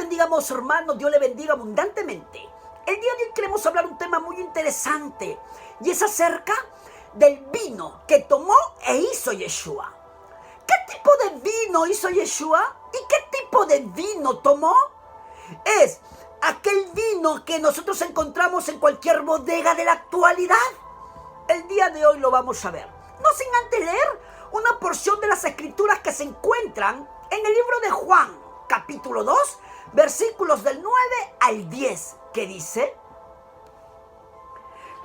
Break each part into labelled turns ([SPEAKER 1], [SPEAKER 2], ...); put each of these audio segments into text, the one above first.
[SPEAKER 1] bendiga, amados hermanos. Dios le bendiga abundantemente. El día de hoy queremos hablar un tema muy interesante y es acerca del vino que tomó e hizo Yeshua. ¿Qué tipo de vino hizo Yeshua? ¿Y qué tipo de vino tomó? Es aquel vino que nosotros encontramos en cualquier bodega de la actualidad. El día de hoy lo vamos a ver. No sin antes leer una porción de las escrituras que se encuentran en el libro de Juan, capítulo 2, versículos del 9 al 10, que dice: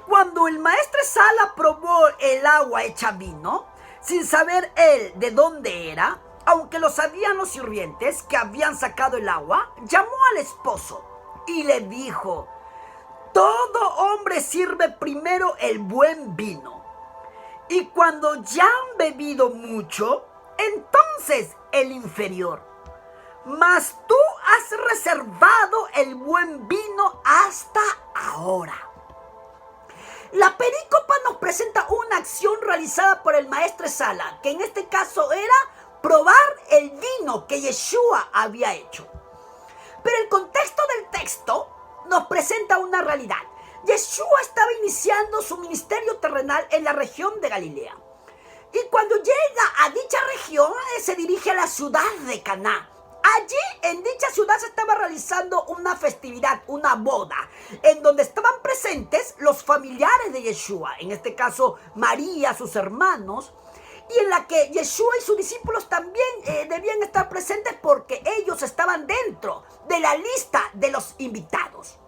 [SPEAKER 1] cuando el maestro Sala probó el agua hecha vino, sin saber él de dónde era, aunque lo sabían los sirvientes que habían sacado el agua, llamó al esposo y le dijo: todo hombre sirve primero el buen vino, y cuando ya han bebido mucho, entonces el inferior. Mas tú has reservado el buen vino hasta ahora. La perícopa nos presenta una acción realizada por el maestro Sala, que en este caso era probar el vino que Yeshua había hecho. Pero el contexto del texto nos presenta una realidad. Yeshua estaba iniciando su ministerio terrenal en la región de Galilea. Y cuando llega a dicha región, se dirige a la ciudad de Caná. Allí, en dicha ciudad, se estaba realizando una festividad, una boda, en donde estaban presentes los familiares de Yeshua, en este caso María, sus hermanos, y en la que Yeshua y sus discípulos también debían estar presentes porque ellos estaban dentro de la lista de los invitados.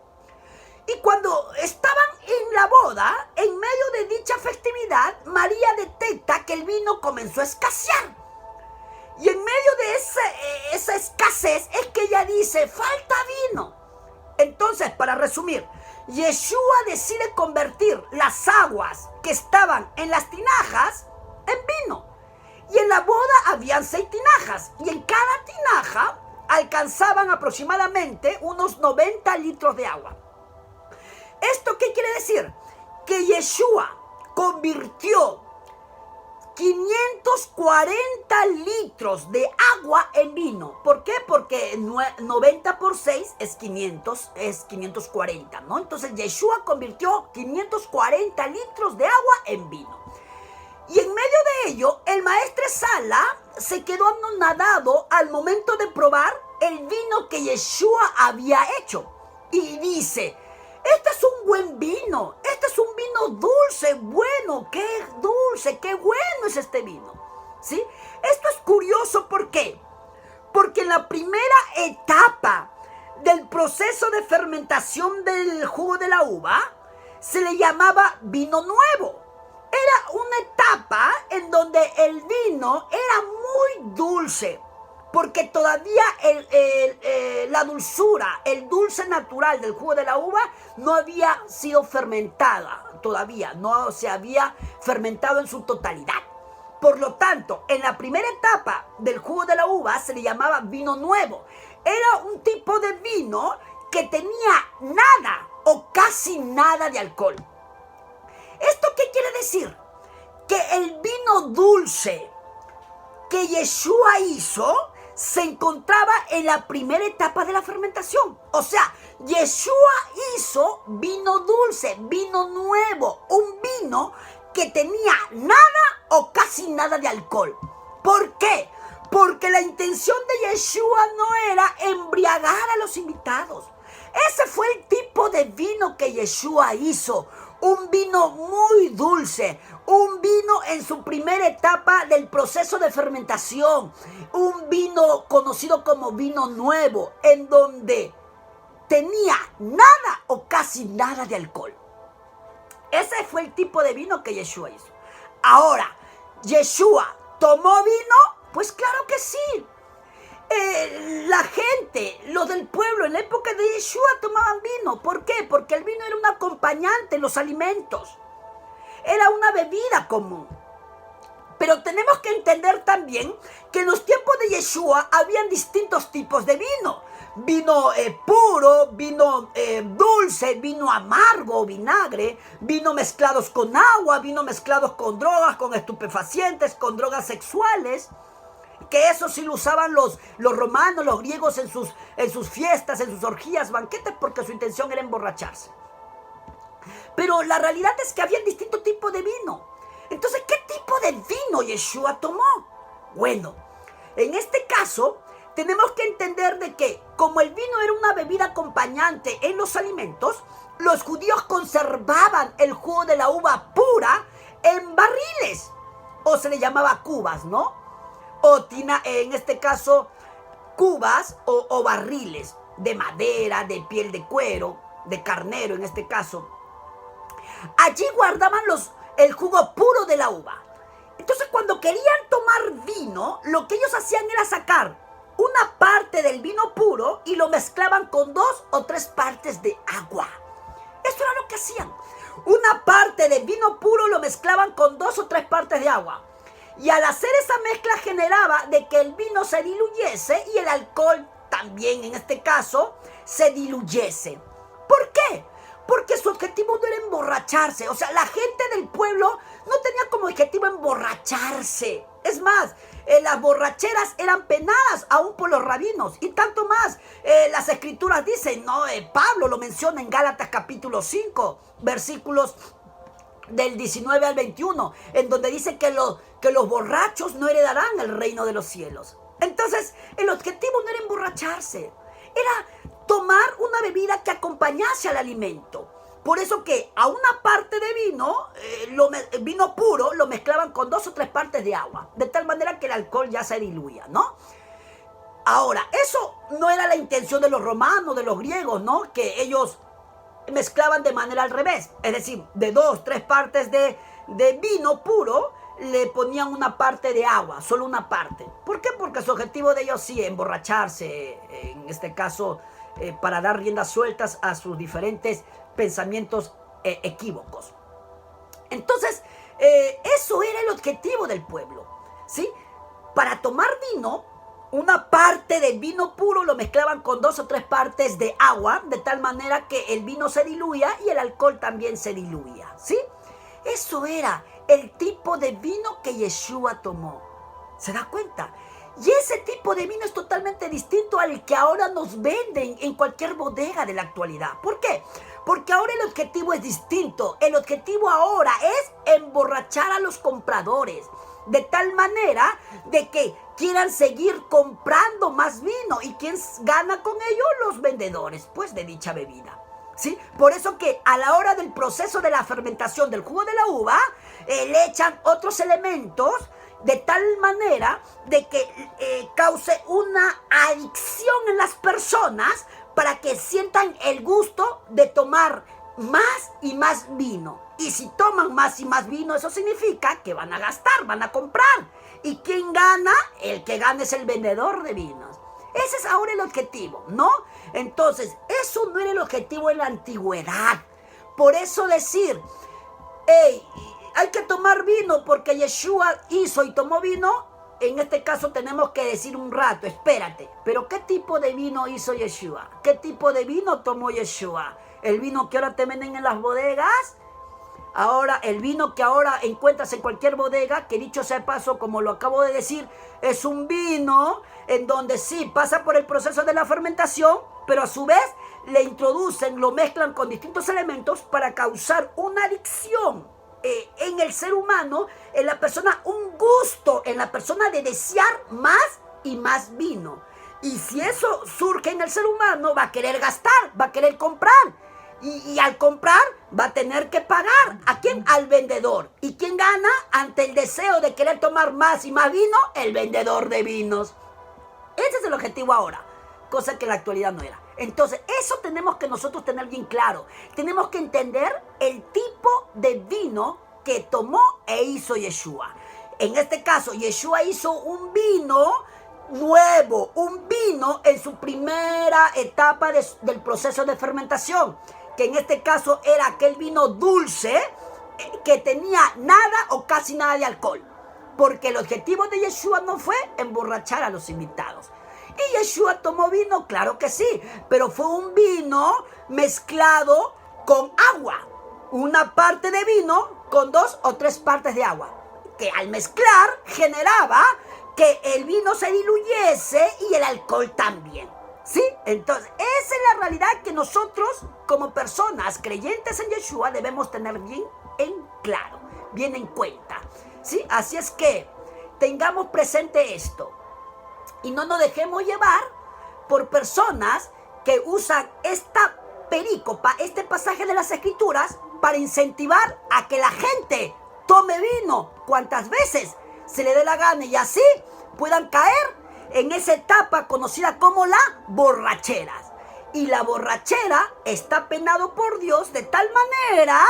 [SPEAKER 1] Y cuando estaban en la boda, en medio de dicha festividad, María detecta que el vino comenzó a escasear. Y en medio de esa escasez es que ella dice: falta vino. Entonces, para resumir, Yeshua decide convertir las aguas que estaban en las tinajas en vino. Y en la boda habían 6 tinajas. Y en cada tinaja alcanzaban aproximadamente unos 90 litros de agua. ¿Esto qué quiere decir? Que Yeshua convirtió 540 litros de agua en vino. ¿Por qué? Porque 90 por 6 es 540, ¿no? Entonces Yeshua convirtió 540 litros de agua en vino. Y en medio de ello, el maestro Sala se quedó anonadado al momento de probar el vino que Yeshua había hecho. Y dice: este es un buen vino, este es un vino dulce, bueno, qué dulce, qué bueno es este vino, ¿sí? Esto es curioso, ¿por qué? Porque en la primera etapa del proceso de fermentación del jugo de la uva, se le llamaba vino nuevo. Era una etapa en donde el vino era muy dulce, porque todavía la dulzura, el dulce natural del jugo de la uva no había sido fermentada, todavía no se había fermentado en su totalidad. Por lo tanto, en la primera etapa del jugo de la uva se le llamaba vino nuevo. Era un tipo de vino que tenía nada o casi nada de alcohol. ¿Esto qué quiere decir? Que el vino dulce que Yeshua hizo se encontraba en la primera etapa de la fermentación. O sea, Yeshua hizo vino dulce, vino nuevo, un vino que tenía nada o casi nada de alcohol. ¿Por qué? Porque la intención de Yeshua no era embriagar a los invitados. Ese fue el tipo de vino que Yeshua hizo. Un vino muy dulce, un vino en su primera etapa del proceso de fermentación, un vino conocido como vino nuevo, en donde tenía nada o casi nada de alcohol. Ese fue el tipo de vino que Yeshua hizo. Ahora, ¿Yeshua tomó vino? Pues claro que sí. La gente, los del pueblo en la época de Yeshua tomaban vino. ¿Por qué? Porque el vino era un acompañante en los alimentos. Era una bebida común. Pero tenemos que entender también que en los tiempos de Yeshua habían distintos tipos de vino. Vino puro, vino dulce, vino amargo, vinagre, vino mezclados con agua, vino mezclados con drogas, con estupefacientes, con drogas sexuales. que eso sí lo usaban los romanos, los griegos en sus fiestas, en sus orgías, banquetes, porque su intención era emborracharse. Pero la realidad es que había distintos tipos de vino. Entonces, ¿qué tipo de vino Yeshua tomó? Bueno, en este caso, tenemos que entender de que, como el vino era una bebida acompañante en los alimentos, los judíos conservaban el jugo de la uva pura en barriles, o se le llamaba cubas, ¿no? O en este caso, cubas o barriles de madera, de piel de cuero, de carnero en este caso. Allí guardaban el jugo puro de la uva. Entonces, cuando querían tomar vino, lo que ellos hacían era sacar una parte del vino puro y lo mezclaban con 2 o 3 partes de agua. Eso era lo que hacían. Una parte del vino puro lo mezclaban con 2 o 3 partes de agua. Y al hacer esa mezcla generaba de que el vino se diluyese y el alcohol también, en este caso, se diluyese. ¿Por qué? Porque su objetivo no era emborracharse. O sea, la gente del pueblo no tenía como objetivo emborracharse. Es más, las borracheras eran penadas aún por los rabinos. Y tanto más, las escrituras dicen, ¿no? Pablo lo menciona en Gálatas capítulo 5, versículos del 19 al 21, en donde dice que los borrachos no heredarán el reino de los cielos. Entonces, el objetivo no era emborracharse, era tomar una bebida que acompañase al alimento. Por eso que a una parte de vino, vino puro, lo mezclaban con 2 o 3 partes de agua, de tal manera que el alcohol ya se diluía, ¿no? Ahora, eso no era la intención de los romanos, de los griegos, ¿no? Que ellos mezclaban de manera al revés, es decir, de 2, 3 partes de vino puro, le ponían una parte de agua, solo una parte. ¿Por qué? Porque su objetivo de ellos sí, emborracharse, en este caso, para dar riendas sueltas a sus diferentes pensamientos equívocos. Entonces, eso era el objetivo del pueblo, ¿sí? Para tomar vino, una parte del vino puro lo mezclaban con 2 o 3 partes de agua, de tal manera que el vino se diluía y el alcohol también se diluía, ¿sí? Eso era el tipo de vino que Yeshua tomó. ¿Se da cuenta? Y ese tipo de vino es totalmente distinto al que ahora nos venden en cualquier bodega de la actualidad. ¿Por qué? Porque ahora el objetivo es distinto. El objetivo ahora es emborrachar a los compradores, de tal manera de que quieran seguir comprando más vino. ¿Y quién gana con ello? Los vendedores, pues, de dicha bebida, ¿sí? Por eso que a la hora del proceso de la fermentación del jugo de la uva, le echan otros elementos de tal manera de que cause una adicción en las personas para que sientan el gusto de tomar más y más vino. Y si toman más y más vino, eso significa que van a gastar, van a comprar. ¿Y quién gana? El que gana es el vendedor de vinos. Ese es ahora el objetivo, ¿no? Entonces, eso no era el objetivo en la antigüedad. Por eso decir, hey, hay que tomar vino porque Yeshua hizo y tomó vino. En este caso tenemos que decir un rato, espérate, pero ¿qué tipo de vino hizo Yeshua? ¿Qué tipo de vino tomó Yeshua? ¿El vino que ahora te venden en las bodegas? Ahora, el vino que ahora encuentras en cualquier bodega, que dicho sea de paso, como lo acabo de decir, es un vino en donde sí pasa por el proceso de la fermentación, pero a su vez le introducen, lo mezclan con distintos elementos para causar una adicción en el ser humano, en la persona, un gusto en la persona de desear más y más vino. Y si eso surge en el ser humano, va a querer gastar, va a querer comprar. Y al comprar va a tener que pagar. ¿A quién? Al vendedor. ¿Y quién gana ante el deseo de querer tomar más y más vino? El vendedor de vinos. Ese es el objetivo ahora, cosa que en la actualidad no era. Entonces, eso tenemos que nosotros tener bien claro. Tenemos que entender el tipo de vino que tomó e hizo Yeshua. En este caso, Yeshua hizo un vino nuevo, un vino en su primera etapa del proceso de fermentación, que en este caso era aquel vino dulce que tenía nada o casi nada de alcohol, porque el objetivo de Yeshua no fue emborrachar a los invitados. ¿Y Yeshua tomó vino? Claro que sí, pero fue un vino mezclado con agua, una parte de vino con 2 o 3 partes de agua, que al mezclar generaba que el vino se diluyese y el alcohol también. ¿Sí? Entonces, esa es la realidad que nosotros, como personas creyentes en Yeshua, debemos tener bien en claro, bien en cuenta. ¿Sí? Así es que tengamos presente esto y no nos dejemos llevar por personas que usan esta perícopa, este pasaje de las Escrituras, para incentivar a que la gente tome vino cuantas veces se le dé la gana y así puedan caer en esa etapa conocida como la borrachera. Y la borrachera está penado por Dios de tal manera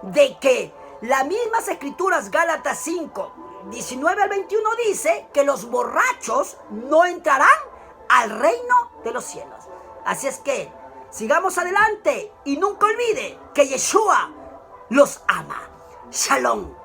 [SPEAKER 1] de que las mismas Escrituras, Gálatas 5, 19 al 21, dice que los borrachos no entrarán al reino de los cielos. Así es que sigamos adelante y nunca olvide que Yeshua los ama. Shalom.